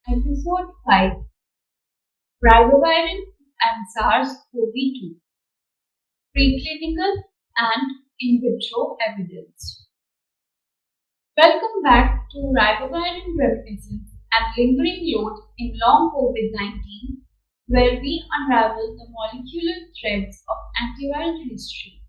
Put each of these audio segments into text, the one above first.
Episode 5: Ribavirin and SARS-CoV-2 Preclinical and In Vitro Evidence. Welcome back to Ribavirin Reminiscence and Lingering Load in Long COVID-19, where we unravel the molecular threads of antiviral history.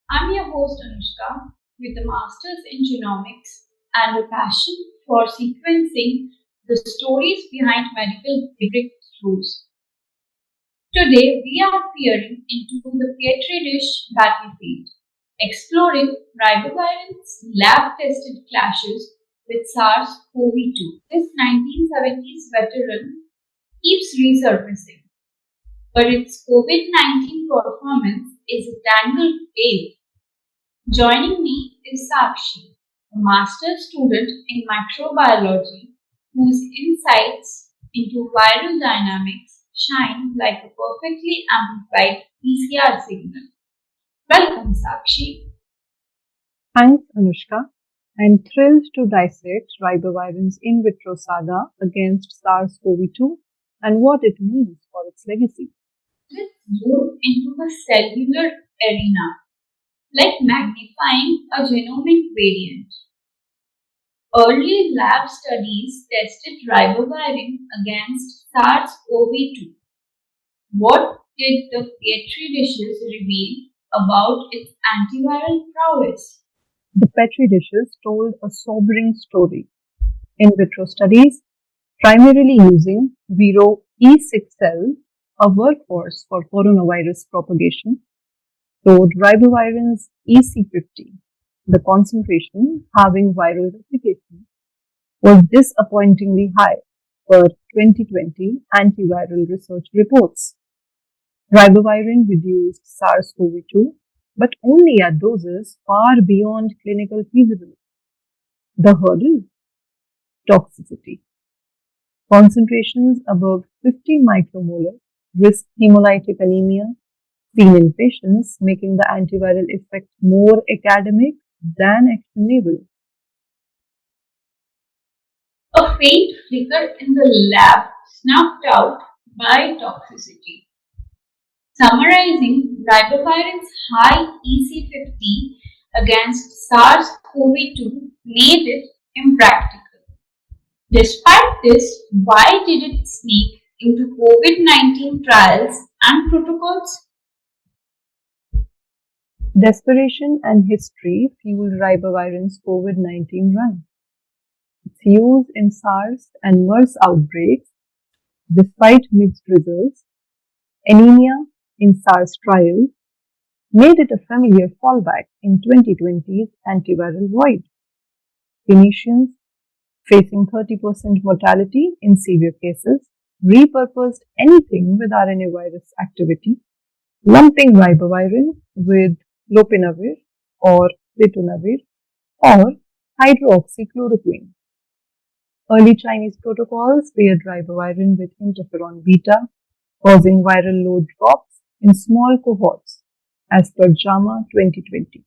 I'm your host Anushka, with a master's in genomics and a passion for sequencing the stories behind medical breakthroughs. Today, we are peering into the petri dish battlefield, exploring ribavirin's lab-tested clashes with SARS-CoV-2. This 1970s veteran keeps resurfacing, but its COVID-19 performance is a tangled tale. Joining me is Saakshi, a master's student in microbiology whose insights into viral dynamics shine like a perfectly amplified PCR signal. Welcome, Saakshi. Thanks, Anushka. I'm thrilled to dissect ribavirin's in vitro saga against SARS-CoV-2 and what it means for its legacy. Let's move into the cellular arena, like magnifying a genomic variant. Early lab studies tested ribavirin against SARS-CoV-2. What did the petri dishes reveal about its antiviral prowess? The petri dishes told a sobering story. In vitro studies, primarily using Viro E6 cells, a workhorse for coronavirus propagation, showed ribavirin's EC50, the concentration having viral replication, was disappointingly high per 2020 antiviral research reports. Ribavirin reduced SARS-CoV-2, but only at doses far beyond clinical feasibility. The hurdle? Toxicity. Concentrations above 50 micromolar risk hemolytic anemia seen in patients, making the antiviral effect more academic than actionable. A faint flicker in the lab snuffed out by toxicity. Summarizing, ribavirin's high EC50 against SARS-CoV-2 made it impractical. Despite this, why did it sneak into COVID-19 trials and protocols? Desperation and history fueled ribavirin's COVID-19 run. Its use in SARS and MERS outbreaks, despite mixed results, anemia in SARS trials, made it a familiar fallback in 2020's antiviral void. Clinicians, facing 30% mortality in severe cases, repurposed anything with RNA virus activity, lumping ribavirin with lopinavir or ritonavir or hydroxychloroquine. Early Chinese protocols paired ribavirin with interferon beta, causing viral load drops in small cohorts, as per JAMA 2020.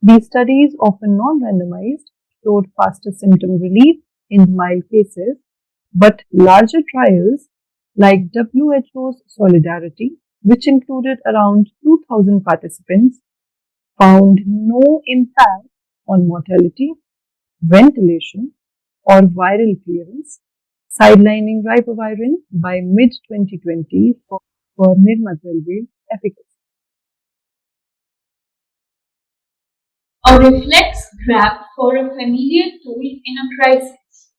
These studies, often non-randomized, showed faster symptom relief in mild cases, but larger trials like WHO's Solidarity, which included around 2,000 participants, found no impact on mortality, ventilation, or viral clearance, sidelining ribavirin by mid-2020 for nirmatrelvir efficacy. A reflex grab for a familiar tool in a crisis.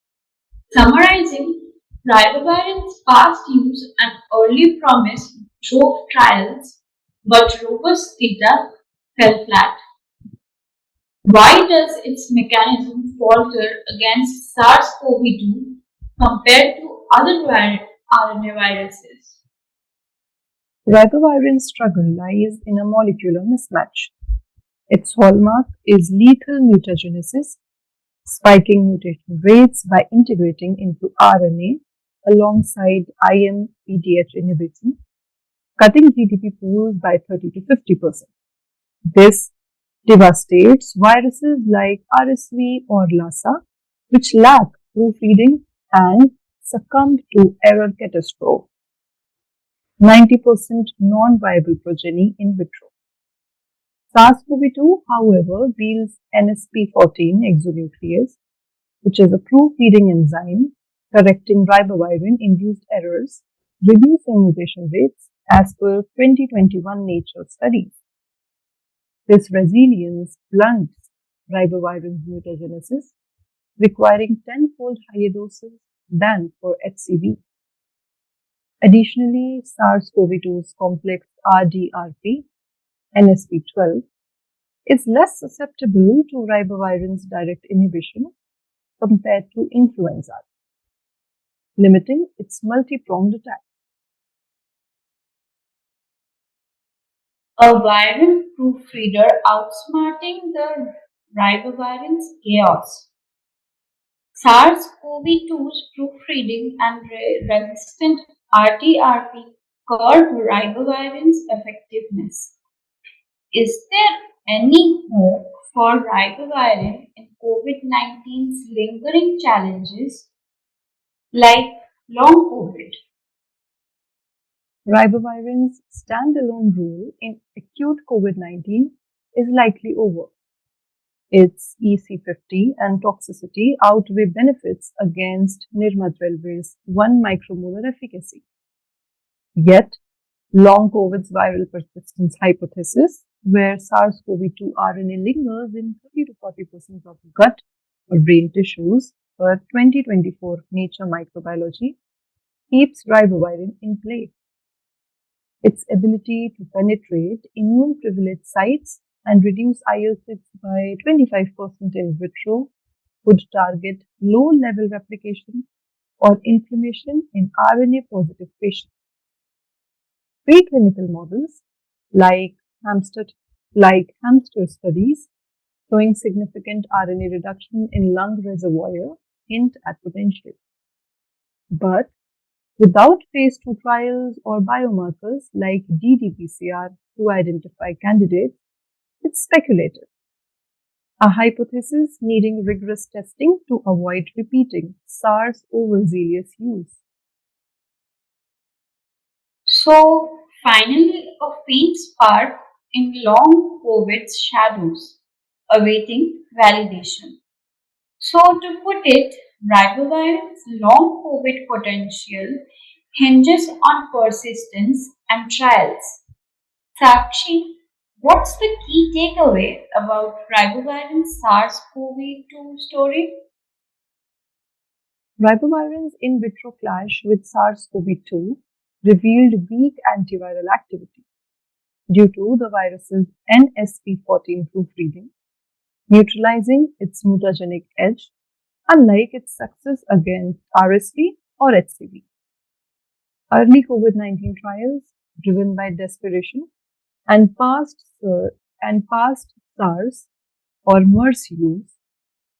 Summarizing, ribavirin's past use and early promise drove trials, but robust data fell flat. Why does its mechanism falter against SARS-CoV-2 compared to other RNA viruses? Ribavirin's struggle lies in a molecular mismatch. Its hallmark is lethal mutagenesis, spiking mutation rates by integrating into RNA alongside IMPDH inhibition, cutting GDP pools by 30 to 50%. This devastates viruses like RSV or Lassa, which lack proofreading and succumbed to error catastrophe. 90% non-viable progeny in vitro. SARS-CoV-2, however, wields NSP14 exonuclease, which is a proofreading enzyme correcting ribavirin-induced errors, reducing mutation rates as per 2021 Nature studies. This resilience blunts ribavirin's mutagenesis, requiring tenfold higher doses than for HCV. Additionally, SARS-CoV-2's complex RDRP, NSP12, is less susceptible to ribavirin's direct inhibition compared to influenza, limiting its multi-pronged attack. A viral proofreader outsmarting the ribavirin's chaos. SARS-CoV-2's proofreading and resistant RTRP curb ribavirin's effectiveness. Is there any hope for ribavirin in COVID-19's lingering challenges like long COVID? Ribavirin's standalone role in acute COVID-19 is likely over. Its EC50 and toxicity outweigh benefits against nirmatrelvare's 1 micromolar efficacy. Yet, long COVID's viral persistence hypothesis, where SARS-CoV-2 RNA lingers in 30 to 40% of gut or brain tissues per 2024 Nature Microbiology, keeps ribavirin in play. Its ability to penetrate immune-privileged sites and reduce IL-6 by 25% in vitro would target low-level replication or inflammation in RNA-positive patients. Preclinical models, like hamster studies showing significant RNA reduction in lung reservoir, hint at potential. But without phase 2 trials or biomarkers like ddPCR to identify candidates, it's speculative, a hypothesis needing rigorous testing to avoid repeating SARS overzealous use. So, finally, a faint spark in long COVID's shadows, awaiting validation. So, to put it, ribavirin's long COVID potential hinges on persistence and trials. Saakshi, what's the key takeaway about ribavirin's SARS-CoV-2 story? Ribavirin's in vitro clash with SARS-CoV-2 revealed weak antiviral activity due to the virus's NSP14 proofreading, neutralizing its mutagenic edge, unlike its success against RSV or HCV. Early COVID-19 trials, driven by desperation, and past SARS or MERS use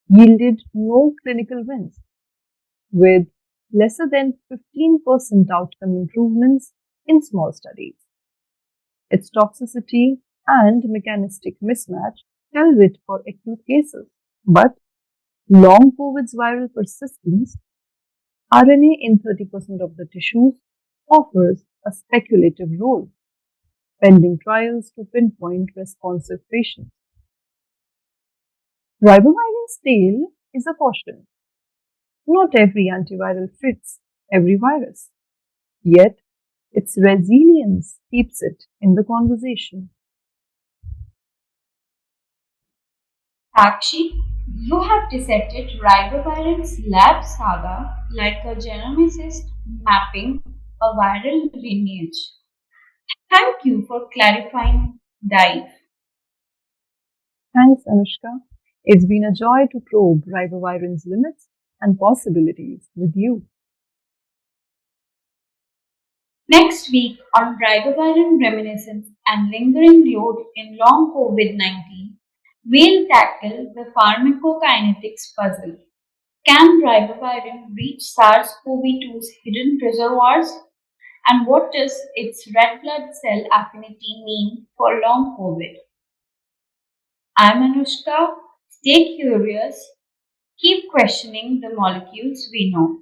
yielded no clinical wins, with lesser than 15% outcome improvements in small studies. Its toxicity and mechanistic mismatch held it for acute cases, but long COVID's viral persistence, RNA in 30% of the tissues, offers a speculative role, pending trials to pinpoint responsive patients. Ribavirin's tale is a caution. Not every antiviral fits every virus, yet its resilience keeps it in the conversation. Saakshi, you have dissected ribavirin's lab saga like a genomicist mapping a viral lineage. Thank you for clarifying dive. Thanks, Anushka. It's been a joy to probe ribavirin's limits and possibilities with you. Next week on ribavirin reminiscence and lingering load in long COVID-19, we'll tackle the pharmacokinetics puzzle. Can ribavirin reach SARS-CoV-2's hidden reservoirs? And what does its red blood cell affinity mean for long COVID? I'm Anushka. Stay curious. Keep questioning the molecules we know.